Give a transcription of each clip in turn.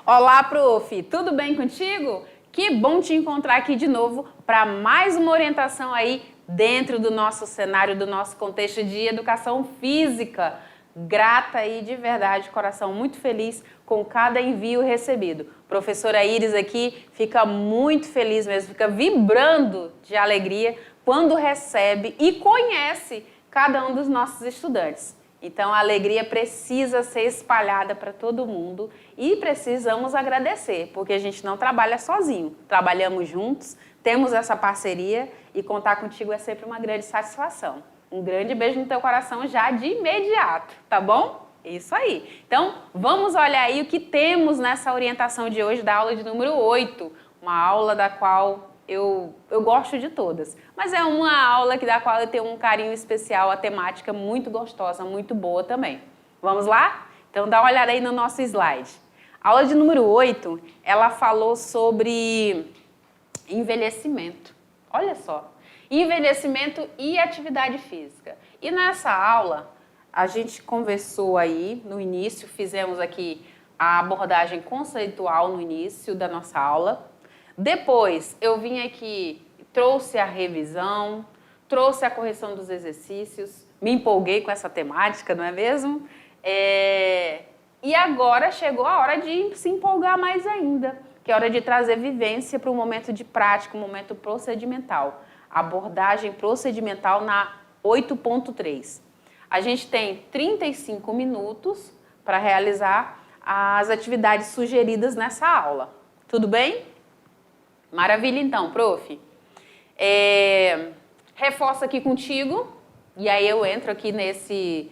Olá, prof! Tudo bem contigo? Que bom te encontrar aqui de novo para mais uma orientação aí dentro do nosso cenário, do nosso contexto de educação física. Grata aí de verdade, coração muito feliz com cada envio recebido. Professora Iris aqui fica muito feliz mesmo, fica vibrando de alegria quando recebe e conhece cada um dos nossos estudantes. Então, a alegria precisa ser espalhada para todo mundo e precisamos agradecer, porque a gente não trabalha sozinho, trabalhamos juntos, temos essa parceria e contar contigo é sempre uma grande satisfação. Um grande beijo no teu coração já de imediato, tá bom? Isso aí. Então, vamos olhar aí o que temos nessa orientação de hoje da aula de número 8, uma aula da qual eu gosto de todas, mas é uma aula da qual eu tenho um carinho especial, a temática muito gostosa, muito boa também. Vamos lá? Então dá uma olhada aí no nosso slide. A aula de número 8, ela falou sobre envelhecimento. Olha só, envelhecimento e atividade física. E nessa aula, a gente conversou aí no início, fizemos aqui a abordagem conceitual no início da nossa aula. Depois, eu vim aqui, trouxe a revisão, trouxe a correção dos exercícios, me empolguei com essa temática, não é mesmo? E agora chegou a hora de se empolgar mais ainda, que é a hora de trazer vivência para o momento de prática, um momento procedimental. Abordagem procedimental na 8.3. A gente tem 35 minutos para realizar as atividades sugeridas nessa aula. Tudo bem? Maravilha, então, prof. Reforço aqui contigo, e aí eu entro aqui nesse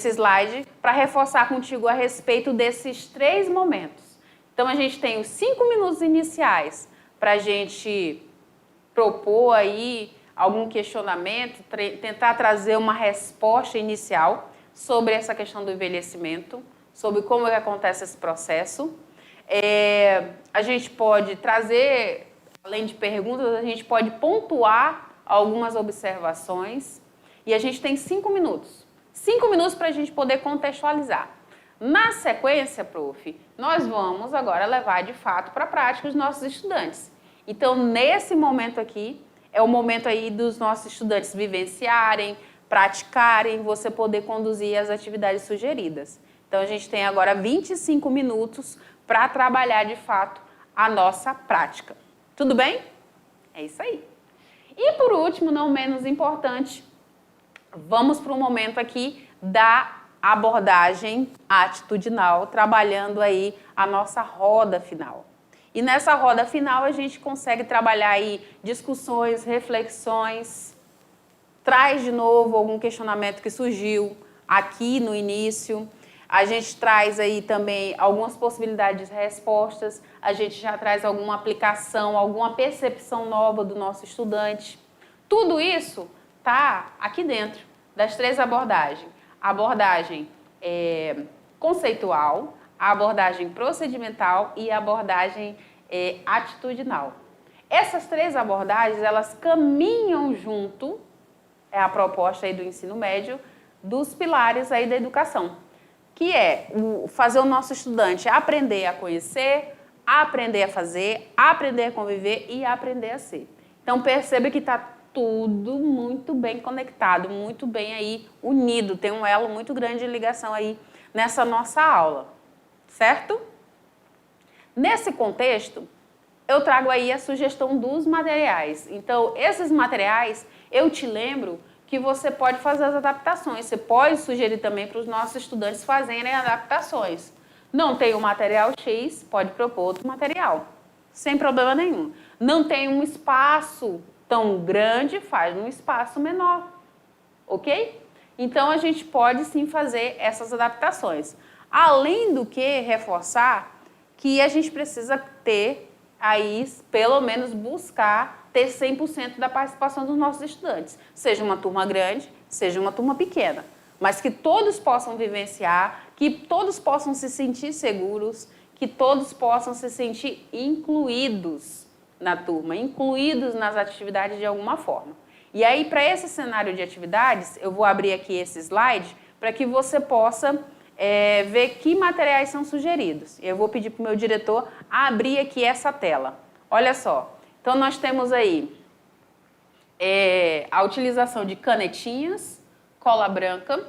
slide para reforçar contigo a respeito desses 3 momentos. Então, a gente tem os 5 minutos iniciais para a gente propor aí algum questionamento, tentar trazer uma resposta inicial sobre essa questão do envelhecimento, sobre como é que acontece esse processo. A gente pode trazer, além de perguntas, a gente pode pontuar algumas observações e a gente tem 5 minutos. 5 minutos para a gente poder contextualizar. Na sequência, prof, nós vamos agora levar de fato para a prática os nossos estudantes. Então, nesse momento aqui, é o momento aí dos nossos estudantes vivenciarem, praticarem, você poder conduzir as atividades sugeridas. Então, a gente tem agora 25 minutos para trabalhar, de fato, a nossa prática. Tudo bem? É isso aí. E, por último, não menos importante, vamos para o momento aqui da abordagem atitudinal, trabalhando aí a nossa roda final. E nessa roda final, a gente consegue trabalhar aí discussões, reflexões, traz de novo algum questionamento que surgiu aqui no início. A gente traz aí também algumas possibilidades de respostas, a gente já traz alguma aplicação, alguma percepção nova do nosso estudante. Tudo isso está aqui dentro das 3 abordagens. A abordagem conceitual, a abordagem procedimental e a abordagem atitudinal. Essas 3 abordagens, elas caminham junto, é a proposta aí do ensino médio, dos pilares aí da educação, que é fazer o nosso estudante aprender a conhecer, aprender a fazer, aprender a conviver e aprender a ser. Então, perceba que está tudo muito bem conectado, muito bem aí unido, tem um elo muito grande de ligação aí nessa nossa aula, certo? Nesse contexto, eu trago aí a sugestão dos materiais. Então, esses materiais, eu te lembro que você pode fazer as adaptações. Você pode sugerir também para os nossos estudantes fazerem adaptações. Não tem o material X, pode propor outro material, sem problema nenhum. Não tem um espaço tão grande, faz um espaço menor, ok? Então, a gente pode sim fazer essas adaptações. Além do que, reforçar que a gente precisa ter aí, pelo menos buscar ter 100% da participação dos nossos estudantes. Seja uma turma grande, seja uma turma pequena. Mas que todos possam vivenciar, que todos possam se sentir seguros, que todos possam se sentir incluídos na turma, incluídos nas atividades de alguma forma. E aí, para esse cenário de atividades, eu vou abrir aqui esse slide para que você possa ver que materiais são sugeridos. Eu vou pedir para o meu diretor abrir aqui essa tela. Olha só, então nós temos aí a utilização de canetinhas, cola branca,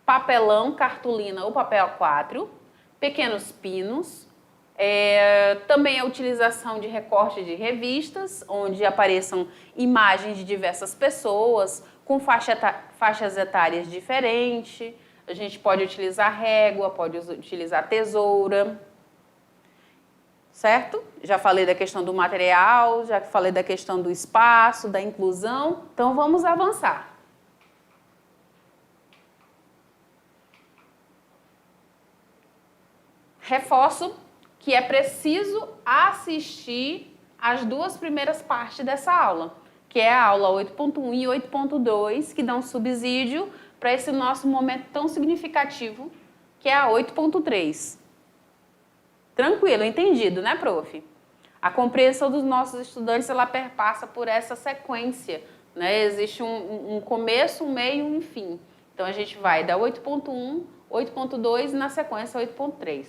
papelão, cartolina ou papel A4, pequenos pinos, também a utilização de recorte de revistas, onde apareçam imagens de diversas pessoas, com faixas etárias diferentes. A gente pode utilizar régua, pode utilizar tesoura, certo? Já falei da questão do material, já falei da questão do espaço, da inclusão, então vamos avançar. Reforço que é preciso assistir as duas primeiras partes dessa aula, que é a aula 8.1 e 8.2, que dão subsídio para esse nosso momento tão significativo, que é a 8.3. Tranquilo, entendido, né, prof? A compreensão dos nossos estudantes, ela perpassa por essa sequência, né? Existe um começo, um meio e um fim. Então, a gente vai da 8.1, 8.2 e, na sequência, 8.3.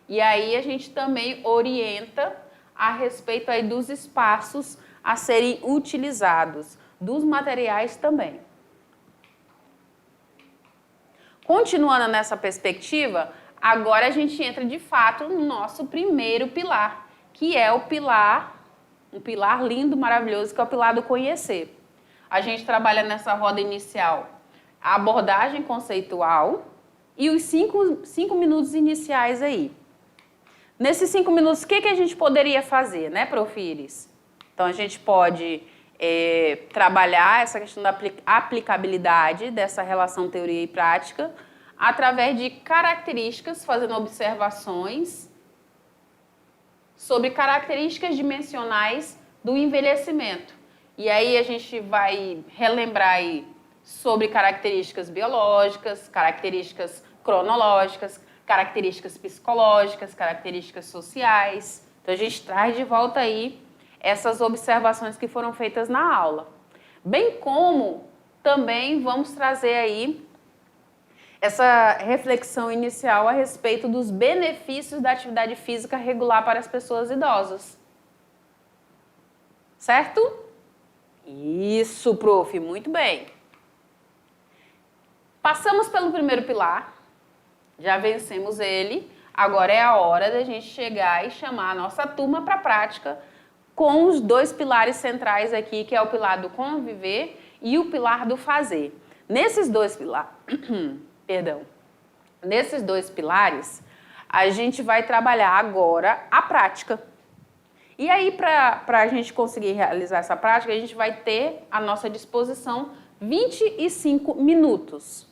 E aí, a gente também orienta a respeito aí dos espaços a serem utilizados, dos materiais também. Continuando nessa perspectiva, agora a gente entra de fato no nosso primeiro pilar, que é o pilar, um pilar lindo, maravilhoso, que é o pilar do conhecer. A gente trabalha nessa roda inicial a abordagem conceitual e os 5 minutos iniciais aí. Nesses 5 minutos, o que a gente poderia fazer, né, prof. Iris? Então, a gente pode trabalhar essa questão da aplicabilidade dessa relação teoria e prática através de características, fazendo observações sobre características dimensionais do envelhecimento. E aí a gente vai relembrar aí sobre características biológicas, características cronológicas, características psicológicas, características sociais. Então, a gente traz de volta aí essas observações que foram feitas na aula. Bem como também vamos trazer aí essa reflexão inicial a respeito dos benefícios da atividade física regular para as pessoas idosas. Certo? Isso, prof, muito bem. Passamos pelo primeiro pilar, já vencemos ele, agora é a hora da gente chegar e chamar a nossa turma para a prática com os 2 pilares centrais aqui, que é o pilar do conviver e o pilar do fazer. Nesses 2 pilares, nesses 2 pilares, a gente vai trabalhar agora a prática. E aí, para a gente conseguir realizar essa prática, a gente vai ter à nossa disposição 25 minutos.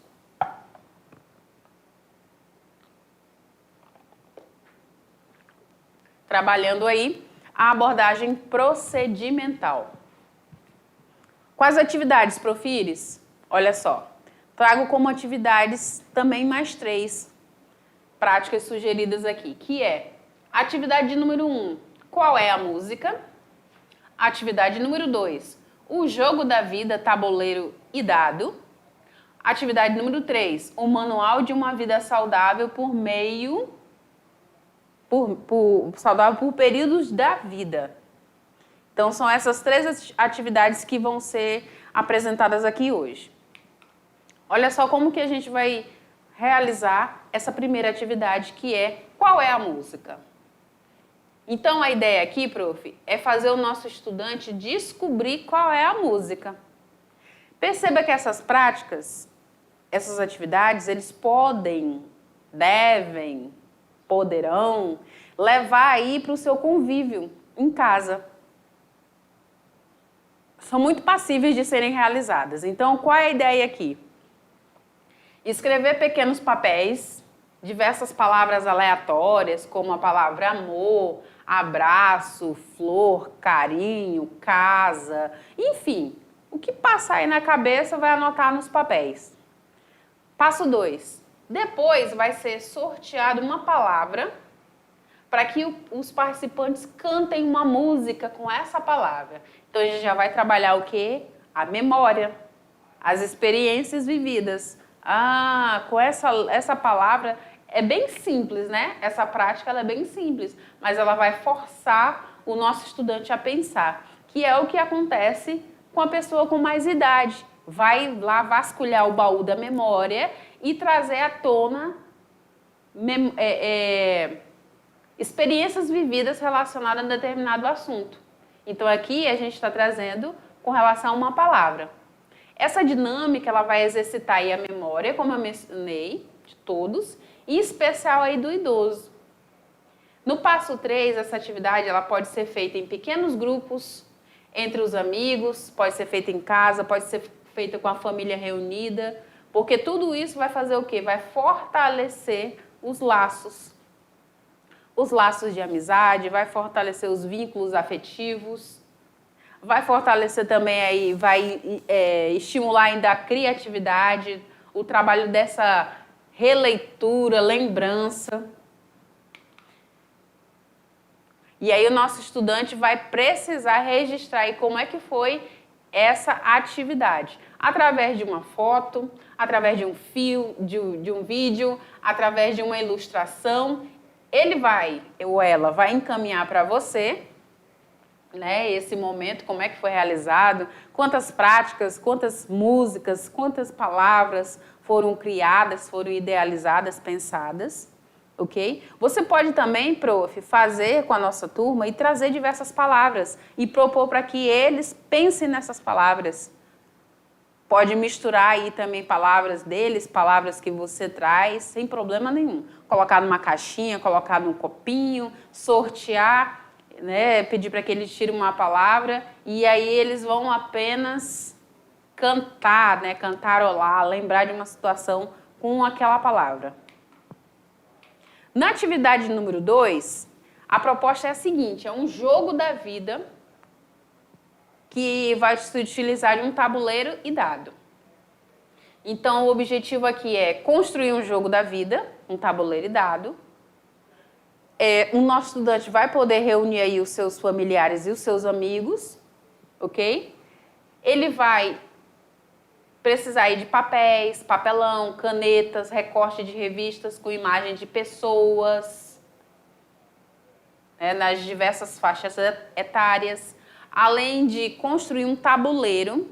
Trabalhando aí a abordagem procedimental. Quais atividades, prof. Iris? Olha só, trago como atividades também mais 3 práticas sugeridas aqui, que é atividade número 1, qual é a música? Atividade número 2, o jogo da vida, tabuleiro e dado. Atividade número 3, o manual de uma vida saudável saudável por períodos da vida. Então, são essas 3 atividades que vão ser apresentadas aqui hoje. Olha só como que a gente vai realizar essa primeira atividade, que é qual é a música? Então, a ideia aqui, prof, é fazer o nosso estudante descobrir qual é a música. Perceba que essas práticas, essas atividades, eles podem, devem, poderão levar aí para o seu convívio em casa. São muito passíveis de serem realizadas. Então, qual é a ideia aqui? Escrever pequenos papéis, diversas palavras aleatórias, como a palavra amor, abraço, flor, carinho, casa, enfim, o que passar aí na cabeça vai anotar nos papéis. Passo 2. Depois vai ser sorteada uma palavra para que os participantes cantem uma música com essa palavra. Então, a gente já vai trabalhar o quê? A memória, as experiências vividas, com essa palavra é bem simples, né? Essa prática ela é bem simples, mas ela vai forçar o nosso estudante a pensar, que é o que acontece com a pessoa com mais idade. Vai lá vasculhar o baú da memória e trazer à tona experiências vividas relacionadas a determinado assunto. Então aqui a gente está trazendo com relação a uma palavra. Essa dinâmica ela vai exercitar aí a memória, como eu mencionei, de todos, e em especial aí do idoso. No passo 3, essa atividade ela pode ser feita em pequenos grupos, entre os amigos, pode ser feita em casa, pode ser feita com a família reunida, porque tudo isso vai fazer o quê? Vai fortalecer os laços de amizade, vai fortalecer os vínculos afetivos, vai fortalecer também aí, vai estimular ainda a criatividade, o trabalho dessa releitura, lembrança. E aí o nosso estudante vai precisar registrar aí como é que foi essa atividade. Através de uma foto, através de um fio, de um vídeo, através de uma ilustração, ele vai, ou ela, vai encaminhar para você, né, esse momento, como é que foi realizado, quantas práticas, quantas músicas, quantas palavras foram criadas, foram idealizadas, pensadas, ok? Você pode também, prof, fazer com a nossa turma e trazer diversas palavras e propor para que eles pensem nessas palavras. Pode misturar aí também palavras deles, palavras que você traz, sem problema nenhum. Colocar numa caixinha, colocar num copinho, sortear, né, pedir para que eles tirem uma palavra e aí eles vão apenas cantar, né, cantarolar, lembrar de uma situação com aquela palavra. Na atividade número 2, a proposta é a seguinte, é um jogo da vida que vai se utilizar de um tabuleiro e dado. Então, o objetivo aqui é construir um jogo da vida, um tabuleiro e dado. O nosso estudante vai poder reunir aí os seus familiares e os seus amigos, ok? Ele vai precisar aí de papéis, papelão, canetas, recorte de revistas com imagem de pessoas, nas diversas faixas etárias, além de construir um tabuleiro.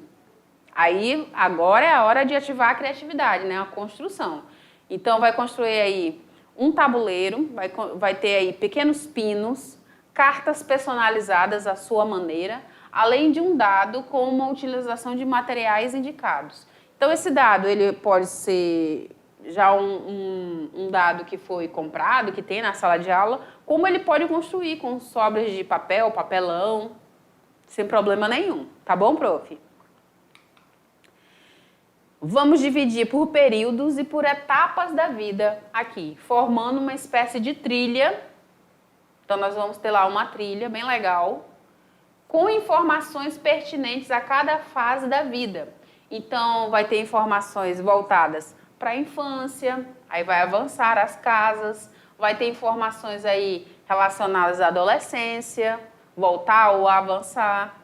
Aí, agora é a hora de ativar a criatividade, né? A construção. Então, vai construir aí um tabuleiro, vai ter aí pequenos pinos, cartas personalizadas à sua maneira, além de um dado com uma utilização de materiais indicados. Então, esse dado ele pode ser já um dado que foi comprado, que tem na sala de aula, como ele pode construir com sobras de papel, papelão, sem problema nenhum. Tá bom, prof? Vamos dividir por períodos e por etapas da vida aqui, formando uma espécie de trilha. Então, nós vamos ter lá uma trilha bem legal, com informações pertinentes a cada fase da vida. Então, vai ter informações voltadas para a infância, aí vai avançar as casas, vai ter informações aí relacionadas à adolescência, voltar ou avançar,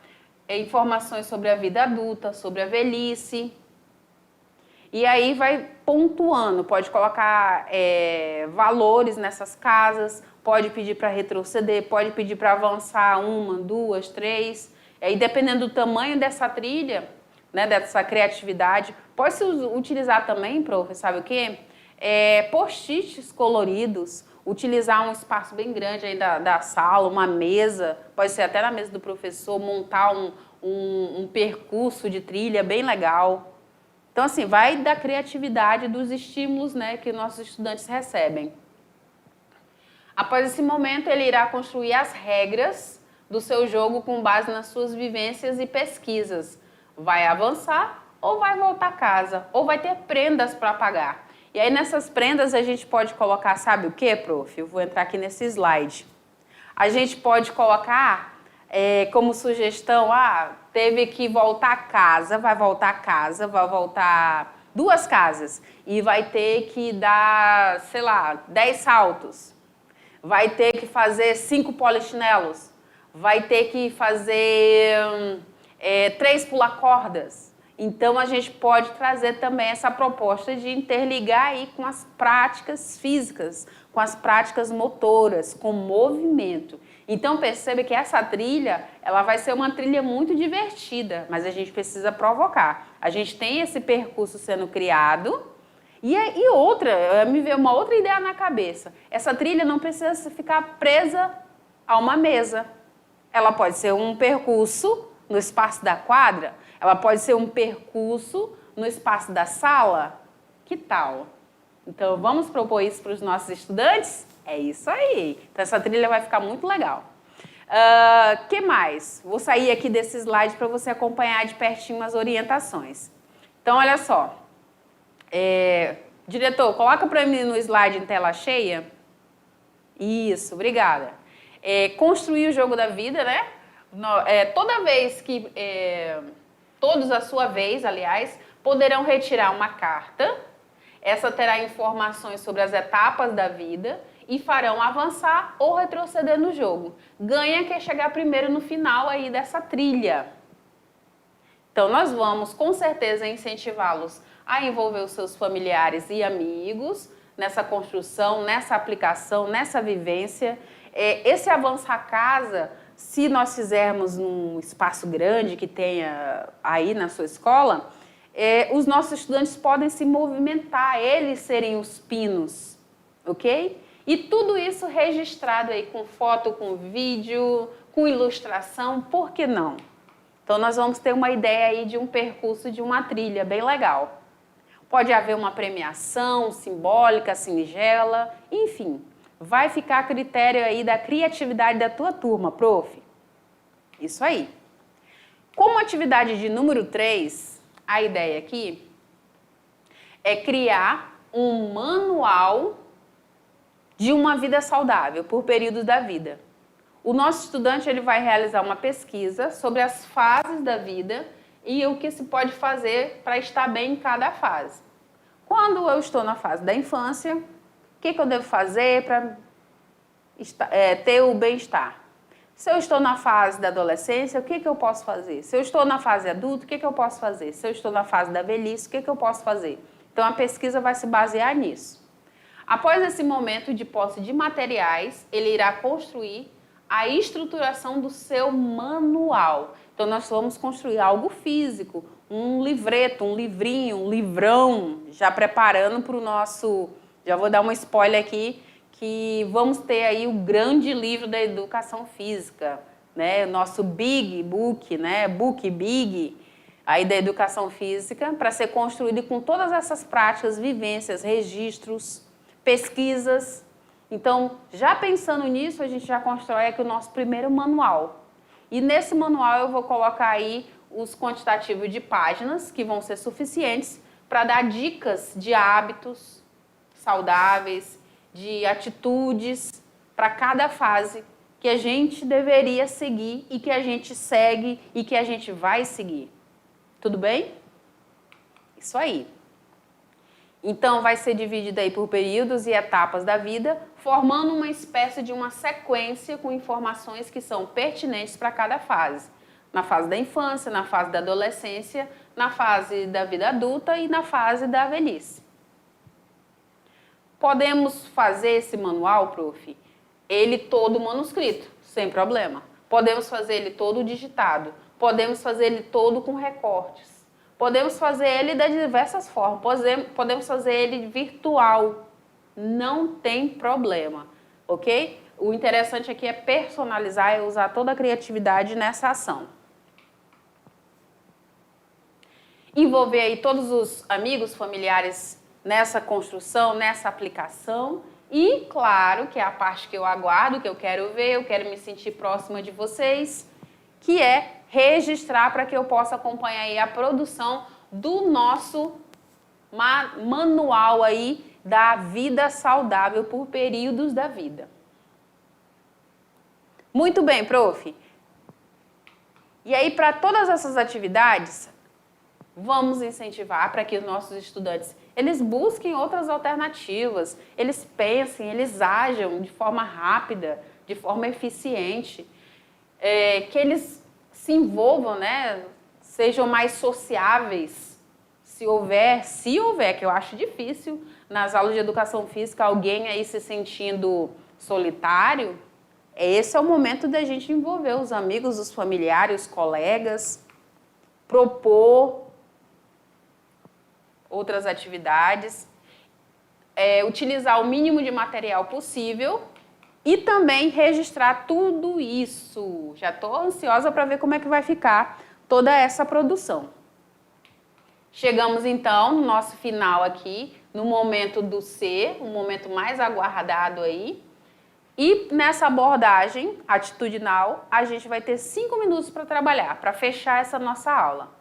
informações sobre a vida adulta, sobre a velhice. E aí vai pontuando, pode colocar valores nessas casas, pode pedir para retroceder, pode pedir para avançar 1, 2, 3. E aí, dependendo do tamanho dessa trilha, né, dessa criatividade, pode se utilizar também, prof, sabe o quê? Post-its coloridos, utilizar um espaço bem grande aí da sala, uma mesa, pode ser até na mesa do professor, montar um percurso de trilha bem legal. Então, assim, vai da criatividade, dos estímulos, né, que nossos estudantes recebem. Após esse momento, ele irá construir as regras do seu jogo com base nas suas vivências e pesquisas. Vai avançar ou vai voltar a casa, ou vai ter prendas para pagar. E aí, nessas prendas, a gente pode colocar, sabe o quê, prof? Eu vou entrar aqui nesse slide. A gente pode colocar como sugestão, teve que voltar a casa, vai voltar 2 casas e vai ter que dar, sei lá, 10 saltos, vai ter que fazer 5 polichinelos, vai ter que fazer 3 pular-cordas. Então, a gente pode trazer também essa proposta de interligar aí com as práticas físicas, com as práticas motoras, com movimento. Então, perceba que essa trilha, ela vai ser uma trilha muito divertida, mas a gente precisa provocar. A gente tem esse percurso sendo criado e outra, me veio uma outra ideia na cabeça. Essa trilha não precisa ficar presa a uma mesa. Ela pode ser um percurso no espaço da quadra, ela pode ser um percurso no espaço da sala. Que tal? Então, vamos propor isso para os nossos estudantes? É isso aí. Então, essa trilha vai ficar muito legal. Que mais? Vou sair aqui desse slide para você acompanhar de pertinho as orientações. Então, olha só. Diretor, coloca para mim no slide em tela cheia. Isso, obrigada. Construir o jogo da vida, né? Toda vez que... todos à sua vez, aliás, poderão retirar uma carta. Essa terá informações sobre as etapas da vida e farão avançar ou retroceder no jogo. Ganha quem chegar primeiro no final aí dessa trilha. Então, nós vamos, com certeza, incentivá-los a envolver os seus familiares e amigos nessa construção, nessa aplicação, nessa vivência. Esse avançar casa, se nós fizermos num espaço grande que tenha aí na sua escola, os nossos estudantes podem se movimentar, eles serem os pinos, ok? E tudo isso registrado aí com foto, com vídeo, com ilustração, por que não? Então, nós vamos ter uma ideia aí de um percurso, de uma trilha bem legal. Pode haver uma premiação simbólica, singela, enfim. Vai ficar a critério aí da criatividade da tua turma, prof. Isso aí. Como atividade de número 3, a ideia aqui é criar um manual de uma vida saudável por períodos da vida. O nosso estudante ele vai realizar uma pesquisa sobre as fases da vida e o que se pode fazer para estar bem em cada fase. Quando eu estou na fase da infância, o que eu devo fazer para ter o bem-estar? Se eu estou na fase da adolescência, o que eu posso fazer? Se eu estou na fase adulta, o que eu posso fazer? Se eu estou na fase da velhice, o que eu posso fazer? Então, a pesquisa vai se basear nisso. Após esse momento de posse de materiais, ele irá construir a estruturação do seu manual. Então, nós vamos construir algo físico, um livreto, um livrinho, um livrão, já preparando para o nosso... Já vou dar um spoiler aqui, que vamos ter aí o grande livro da educação física, né? O nosso Big Book, né? Book Big, aí da educação física, para ser construído com todas essas práticas, vivências, registros, pesquisas. Então, já pensando nisso, a gente já constrói aqui o nosso primeiro manual. E nesse manual eu vou colocar aí os quantitativos de páginas, que vão ser suficientes para dar dicas de hábitos saudáveis, de atitudes para cada fase que a gente deveria seguir e que a gente segue e que a gente vai seguir. Tudo bem? Isso aí. Então, vai ser dividido aí por períodos e etapas da vida, formando uma espécie de uma sequência com informações que são pertinentes para cada fase. Na fase da infância, na fase da adolescência, na fase da vida adulta e na fase da velhice. Podemos fazer esse manual, prof, ele todo manuscrito, sem problema. Podemos fazer ele todo digitado. Podemos fazer ele todo com recortes. Podemos fazer ele de diversas formas. Podemos fazer ele virtual. Não tem problema, ok? O interessante aqui é personalizar e usar toda a criatividade nessa ação. Envolver aí todos os amigos, familiares nessa construção, nessa aplicação. E, claro, que é a parte que eu aguardo, que eu quero ver, eu quero me sentir próxima de vocês, que é registrar para que eu possa acompanhar aí a produção do nosso manual aí da vida saudável por períodos da vida. Muito bem, prof. E aí, para todas essas atividades, vamos incentivar para que os nossos estudantes eles busquem outras alternativas, eles pensem, eles ajam de forma rápida, de forma eficiente, que eles se envolvam, né? sejam mais sociáveis, se houver, que eu acho difícil, nas aulas de educação física, alguém aí se sentindo solitário, esse é o momento da gente envolver os amigos, os familiares, os colegas, propor outras atividades, utilizar o mínimo de material possível e também registrar tudo isso. Já estou ansiosa para ver como é que vai ficar toda essa produção. Chegamos então no nosso final aqui, no momento do ser, um momento mais aguardado aí. E nessa abordagem atitudinal, a gente vai ter 5 minutos para trabalhar, para fechar essa nossa aula.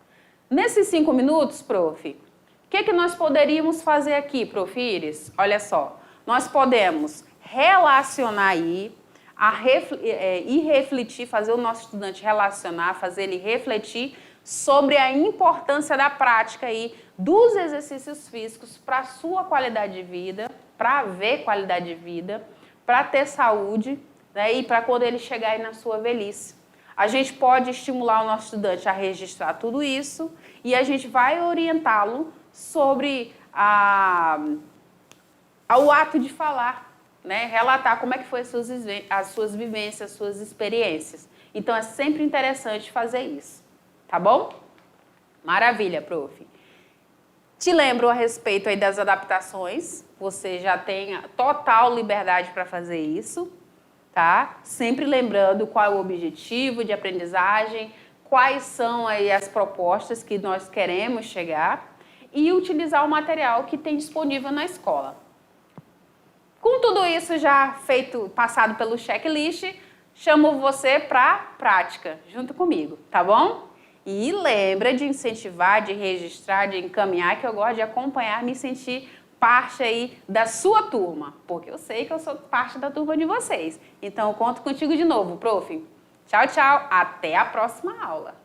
Nesses 5 minutos, prof, o que nós poderíamos fazer aqui, prof. Iris? Olha só, nós podemos relacionar aí, e refletir, fazer o nosso estudante relacionar, fazer ele refletir sobre a importância da prática aí dos exercícios físicos para a sua qualidade de vida, para ver qualidade de vida, para ter saúde, né, e para quando ele chegar aí na sua velhice. A gente pode estimular o nosso estudante a registrar tudo isso e a gente vai orientá-lo sobre o ato de falar, né, relatar como é que foi as suas vivências, as suas experiências. Então, é sempre interessante fazer isso, tá bom? Maravilha, prof. Te lembro a respeito aí das adaptações, você já tem a total liberdade para fazer isso, tá? Sempre lembrando qual é o objetivo de aprendizagem, quais são aí as propostas que nós queremos chegar e utilizar o material que tem disponível na escola. Com tudo isso já feito, passado pelo checklist, chamo você para a prática, junto comigo, tá bom? E lembra de incentivar, de registrar, de encaminhar, que eu gosto de acompanhar, me sentir parte aí da sua turma, porque eu sei que eu sou parte da turma de vocês. Então, eu conto contigo de novo, prof. Tchau, tchau. Até a próxima aula.